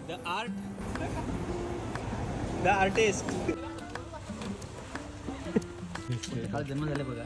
The artist. काल जन्म झाले बघा.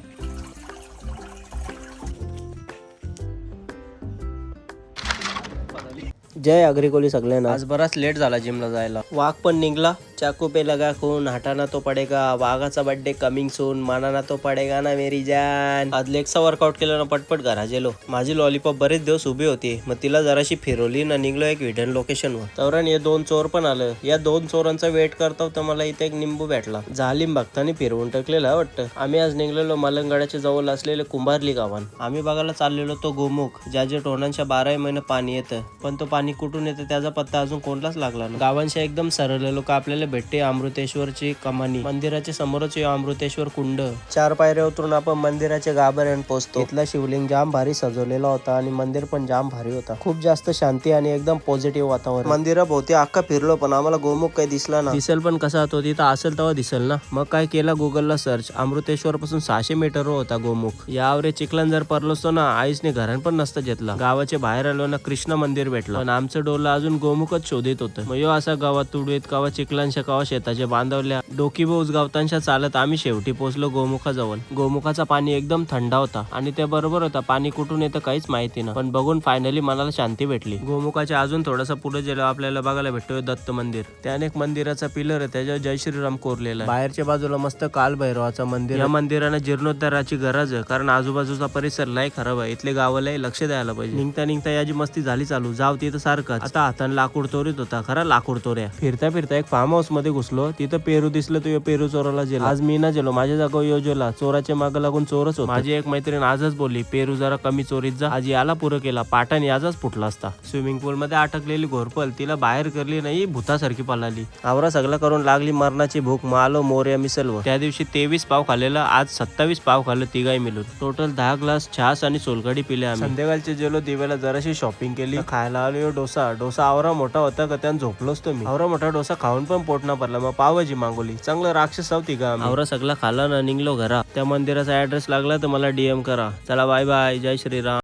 जय अग्रिकोली सगळ्यांना. आज बराच लेट झाला जिमला जायला. वाघ पण निघला. चाकू पे लगा खून, हटाना तो पडेगा. वाघाचा बर्थडे कमिंग सून, मानाना तो पडेगा ना मेरी जान. आज लेगचा वर्कआउट केलं ना, पटपट घरा गेलो. माझी लॉलीपॉप बरेच दिवस उभी होती, मग तिला जराशी फिरवली ना, निघलो एक हिडन लोकेशनवर. तवरण हे 2 चोर पण आलं. या 2 चोरांचा वेट करतो तर मला इथे एक निंबू भेटला. जालिम भक्तानी फिरवून टाकलेला वाटतं. आम्ही आज निघलेलो मलंगडाच्या जवळ असलेले कुंभारली गावान. आम्ही बघायला चाललेलो तो गोमुख, ज्याच्या टोनांच्या 12 महिने पाणी येतं, पण तो पाणी कुठून येतं त्याचा पत्ता अजून कोणलाच लागला नाही. गावांच्या एकदम सरळ लोक आपल्याला भेटते अमृतेश्वरची कमानी. मंदिराच्या समोरच अमृतेश्वर कुंड. 4 पायऱ्या उतरून आपण मंदिराच्या गाभाऱ्यात पोहोचतो. इथला शिवलिंग जाम भारी सजवलेला होता आणि मंदिर पण जाम भारी होता. खूप जास्त शांती आणि एकदम पॉझिटिव्ह वातावरण. मंदिराभोवती अख्खा फिरलो पण आम्हाला गोमुख काही दिसला ना. दिसेल पण कसा तो तिथं असेल तेव्हा दिसेल ना. मग काय केला, गुगलला सर्च. अमृतेश्वर पासून 600 मीटर होता गोमुख. यावरे चिखलन जर पडलो असतो ना, आईसने घरान पण नसतं घेतला. गावाच्या बाहेर आलो ना, कृष्ण मंदिर भेटलं. पण आमचं डोलं अजून गोमुखच शोधित होतं. मग असा गावात तुडवीत कावा चिखलांच्या कावा शेताच्या बांधवल्या डोकी बोज गावतांच्या चालत आम्ही शेवटी पोहोचलो गोमुखाजवळ. गोमुखाचा पाणी एकदम थंड होता आणि त्या बरोबर होता पाणी कुठून येतं काहीच माहिती ना, पण बघून फायनली मनाला शांती भेटली. गोमुखाच्या अजून थोडासा पुढे गेलो आपल्याला बघायला भेटतोय दत्त मंदिर. त्याने एक मंदिराचा पिलर आहे, त्याच्यावर जय श्रीराम कोरलेला. बाहेरच्या बाजूला मस्त कालभैरवाचा मंदिर. या मंदिराने जीर्णोद्धाराची गरज आहे, कारण आजूबाजूचा परिसर लय खराब आहे. इथले गावालाही लक्ष द्यायला पाहिजे. निघता निघता याची मस्ती झाली चालू. जाव तिथं सारखं आता हाताने लाकूड तोरीत होता, खरा लाकूड तोऱ्या. फिरता फिरता एक फार्म हाऊस मध्ये घुसलो. तिथं पेरू दिसलं, तो पेरू चोराला गेला. आज मी ना गेलो, माझ्या जागा योजला. चोराच्या मागे लागून चोरच होता. माझी एक मैत्रीण आजच बोलली, पेरू जरा कमी चोरीत जा. आज याला पुरं केला, पाटाने आजच फुटला असता. स्विमिंग पूल मध्ये अटकलेली घोरपल तिला बाहेर करली नाही, भूतासारखी पळाली. आवरा सगळं करून लागली मरणाची भूक. मालो मोर्या मिसलवर. त्या दिवशी 23 पाव खाल्लेला, आज 27 पाव खाल्लं तिघाही मिळून. टोटल 10 ग्लास छास आणि सोलकडी पिले आम्ही. संध्याकाळचे जेलो दिव्याला जराशी शॉपिंग केली. खायला आलो डोसा. डोसा आवरा मोठा होता का, त्यानं झोपलोच तुम्ही. आवरा मोठा डोसा खाऊन पण पोट ना भरला. मग पावभाजी मागवली. चांगलं राक्षस होती का. आवरा सगळं खाला ना, निघलो घरा. त्या मंदिराचा ऍड्रेस लागला तर मला DM करा. चला बाय बाय, जय श्रीराम.